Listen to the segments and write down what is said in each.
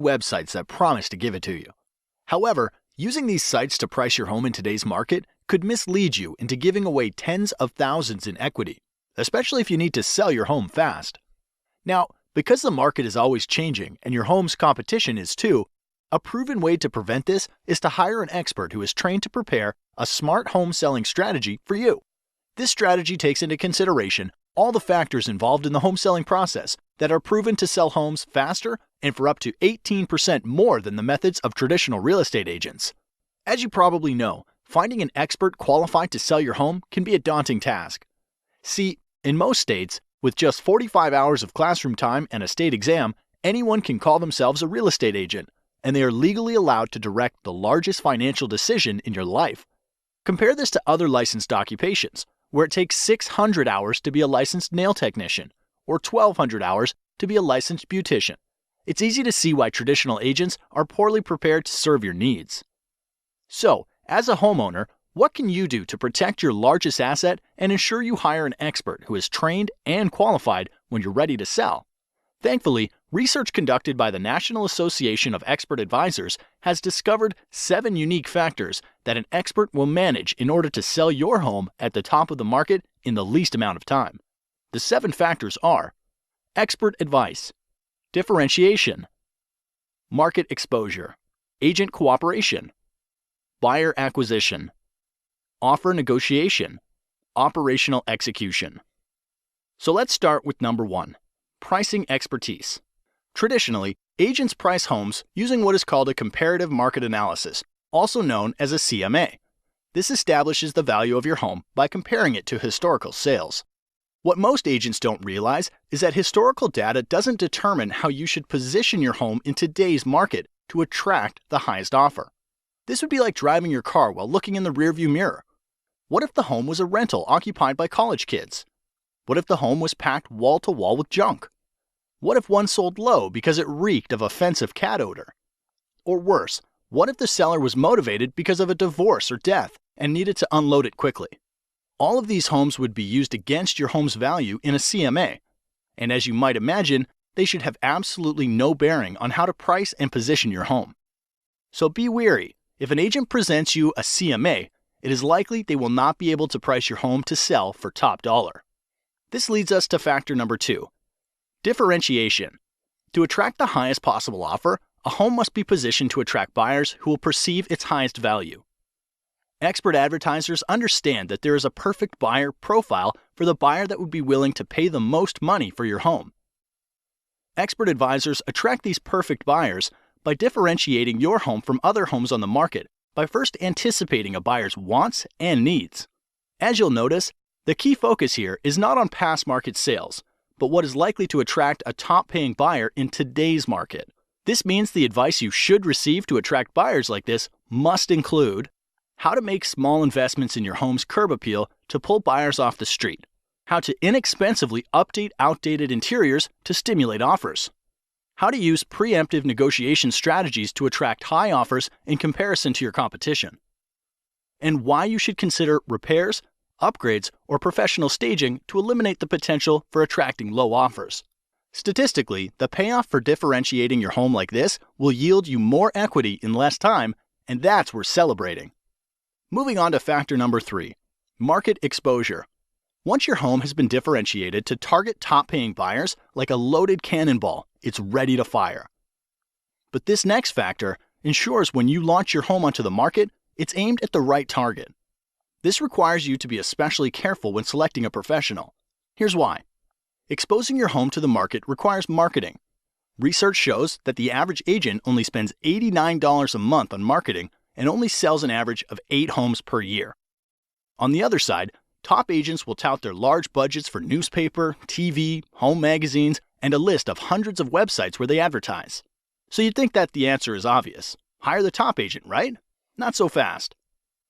websites that promise to give it to you. However, using these sites to price your home in today's market could mislead you into giving away tens of thousands in equity, especially if you need to sell your home fast. Now, because the market is always changing and your home's competition is too, a proven way to prevent this is to hire an expert who is trained to prepare a smart home selling strategy for you. This strategy takes into consideration all the factors involved in the home selling process that are proven to sell homes faster and for up to 18% more than the methods of traditional real estate agents. As you probably know, finding an expert qualified to sell your home can be a daunting task. See, in most states, with just 45 hours of classroom time and a state exam, anyone can call themselves a real estate agent, and they are legally allowed to direct the largest financial decision in your life. Compare this to other licensed occupations, where it takes 600 hours to be a licensed nail technician, or 1,200 hours to be a licensed beautician. It's easy to see why traditional agents are poorly prepared to serve your needs. So, as a homeowner, what can you do to protect your largest asset and ensure you hire an expert who is trained and qualified when you're ready to sell? Thankfully, research conducted by the National Association of Expert Advisors has discovered 7 unique factors that an expert will manage in order to sell your home at the top of the market in the least amount of time. The 7 factors are: expert advice, differentiation, market exposure, agent cooperation, buyer acquisition, offer negotiation, operational execution. So let's start with number 1, pricing expertise. Traditionally, agents price homes using what is called a comparative market analysis, also known as a CMA. This establishes the value of your home by comparing it to historical sales. What most agents don't realize is that historical data doesn't determine how you should position your home in today's market to attract the highest offer. This would be like driving your car while looking in the rearview mirror. What if the home was a rental occupied by college kids? What if the home was packed wall to wall with junk? What if one sold low because it reeked of offensive cat odor? Or worse, what if the seller was motivated because of a divorce or death and needed to unload it quickly? All of these homes would be used against your home's value in a CMA, and as you might imagine, they should have absolutely no bearing on how to price and position your home. So be wary. If an agent presents you a CMA, it is likely they will not be able to price your home to sell for top dollar. This leads us to factor number 2, differentiation. To attract the highest possible offer, a home must be positioned to attract buyers who will perceive its highest value. Expert advertisers understand that there is a perfect buyer profile for the buyer that would be willing to pay the most money for your home. Expert advisors attract these perfect buyers by differentiating your home from other homes on the market by first anticipating a buyer's wants and needs. As you'll notice, the key focus here is not on past market sales, but what is likely to attract a top-paying buyer in today's market. This means the advice you should receive to attract buyers like this must include how to make small investments in your home's curb appeal to pull buyers off the street, how to inexpensively update outdated interiors to stimulate offers, how to use preemptive negotiation strategies to attract high offers in comparison to your competition, and why you should consider repairs, upgrades, or professional staging to eliminate the potential for attracting low offers. Statistically, the payoff for differentiating your home like this will yield you more equity in less time, and that's worth celebrating. Moving on to factor number 3, market exposure. Once your home has been differentiated to target top-paying buyers like a loaded cannonball, it's ready to fire. But this next factor ensures when you launch your home onto the market, it's aimed at the right target. This requires you to be especially careful when selecting a professional. Here's why. Exposing your home to the market requires marketing. Research shows that the average agent only spends $89 a month on marketing and only sells an average of 8 homes per year. On the other side, top agents will tout their large budgets for newspaper, TV, home magazines, and a list of hundreds of websites where they advertise. So you'd think that the answer is obvious. Hire the top agent, right? Not so fast.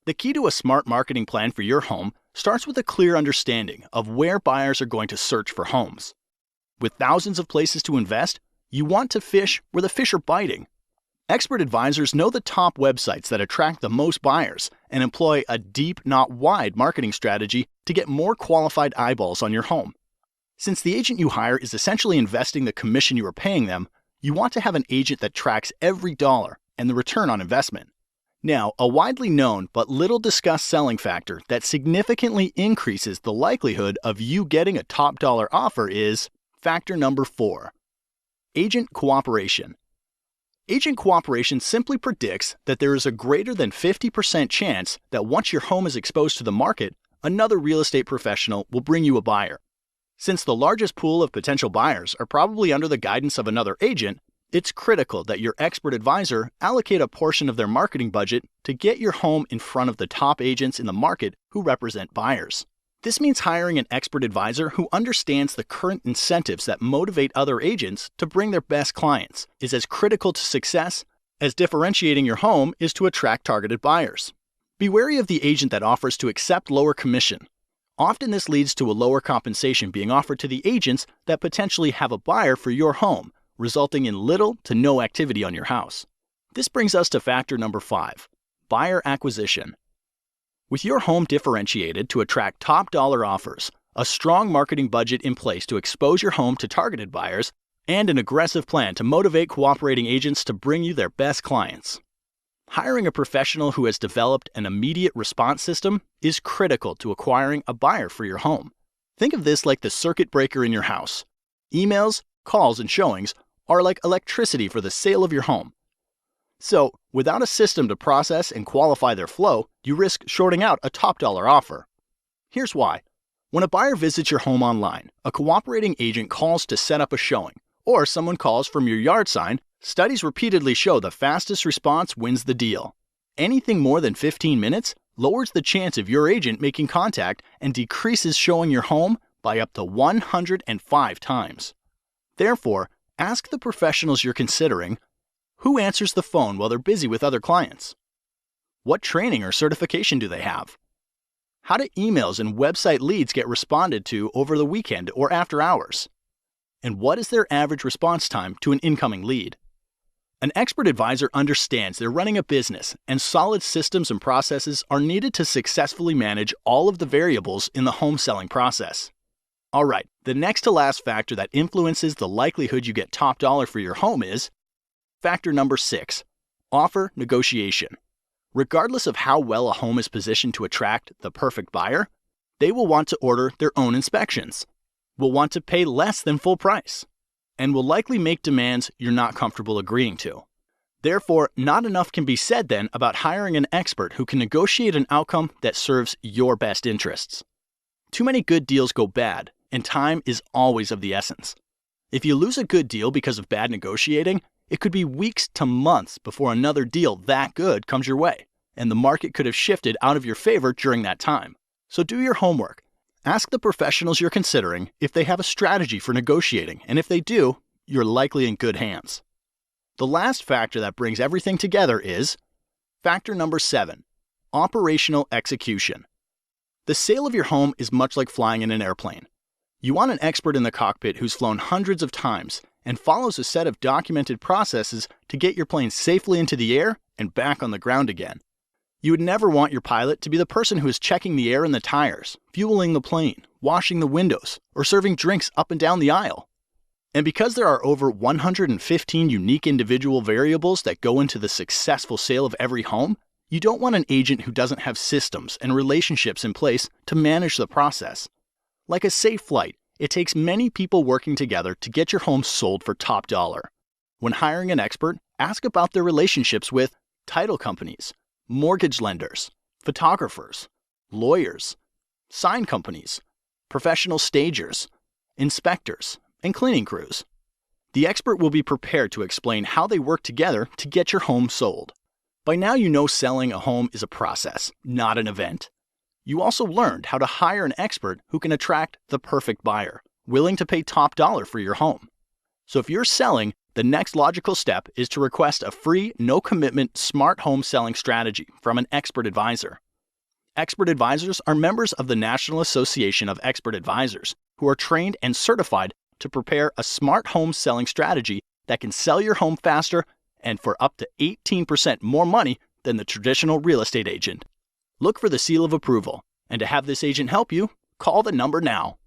The key to a smart marketing plan for your home starts with a clear understanding of where buyers are going to search for homes. With thousands of places to invest, you want to fish where the fish are biting. Expert advisors know the top websites that attract the most buyers and employ a deep, not wide marketing strategy to get more qualified eyeballs on your home. Since the agent you hire is essentially investing the commission you are paying them, You want to have an agent that tracks every dollar and the return on investment. Now, a widely known but little discussed selling factor that significantly increases the likelihood of you getting a top dollar offer is factor number 4, agent cooperation. Agent cooperation simply predicts that there is a greater than 50% chance that once your home is exposed to the market, another real estate professional will bring you a buyer. Since the largest pool of potential buyers are probably under the guidance of another agent, it's critical that your expert advisor allocate a portion of their marketing budget to get your home in front of the top agents in the market who represent buyers. This means hiring an expert advisor who understands the current incentives that motivate other agents to bring their best clients is as critical to success as differentiating your home is to attract targeted buyers. Be wary of the agent that offers to accept lower commission. Often this leads to a lower compensation being offered to the agents that potentially have a buyer for your home, resulting in little to no activity on your house. This brings us to factor number 5, buyer acquisition. With your home differentiated to attract top dollar offers, a strong marketing budget in place to expose your home to targeted buyers, and an aggressive plan to motivate cooperating agents to bring you their best clients. Hiring a professional who has developed an immediate response system is critical to acquiring a buyer for your home. Think of this like the circuit breaker in your house. Emails, calls, and showings are like electricity for the sale of your home. So, without a system to process and qualify their flow, you risk shorting out a top dollar offer. Here's why. When a buyer visits your home online, a cooperating agent calls to set up a showing, or someone calls from your yard sign. Studies repeatedly show the fastest response wins the deal. Anything more than 15 minutes lowers the chance of your agent making contact and decreases showing your home by up to 105 times. Therefore, ask the professionals you're considering, who answers the phone while they're busy with other clients? What training or certification do they have? How do emails and website leads get responded to over the weekend or after hours? And what is their average response time to an incoming lead? An expert advisor understands they're running a business, and solid systems and processes are needed to successfully manage all of the variables in the home selling process. All right, the next to last factor that influences the likelihood you get top dollar for your home is factor number 6, offer negotiation. Regardless of how well a home is positioned to attract the perfect buyer, they will want to order their own inspections, will want to pay less than full price, and will likely make demands you're not comfortable agreeing to. Therefore, not enough can be said then about hiring an expert who can negotiate an outcome that serves your best interests. Too many good deals go bad, and time is always of the essence. If you lose a good deal because of bad negotiating, it could be weeks to months before another deal that good comes your way, and the market could have shifted out of your favor during that time. So do your homework. Ask the professionals you're considering if they have a strategy for negotiating, and if they do, you're likely in good hands. The last factor that brings everything together is factor number 7, operational execution. The sale of your home is much like flying in an airplane. You want an expert in the cockpit who's flown hundreds of times and follows a set of documented processes to get your plane safely into the air and back on the ground again. You would never want your pilot to be the person who is checking the air in the tires, fueling the plane, washing the windows, or serving drinks up and down the aisle. And because there are over 115 unique individual variables that go into the successful sale of every home, you don't want an agent who doesn't have systems and relationships in place to manage the process. Like a safe flight, it takes many people working together to get your home sold for top dollar. When hiring an expert, ask about their relationships with title companies, mortgage lenders, photographers, lawyers, sign companies, professional stagers, inspectors, and cleaning crews. The expert will be prepared to explain how they work together to get your home sold. By now you know selling a home is a process, not an event. You also learned how to hire an expert who can attract the perfect buyer, willing to pay top dollar for your home. So if you're selling, the next logical step is to request a free, no-commitment, smart home selling strategy from an expert advisor. Expert advisors are members of the National Association of Expert Advisors who are trained and certified to prepare a smart home selling strategy that can sell your home faster and for up to 18% more money than the traditional real estate agent. Look for the seal of approval, and to have this agent help you, call the number now.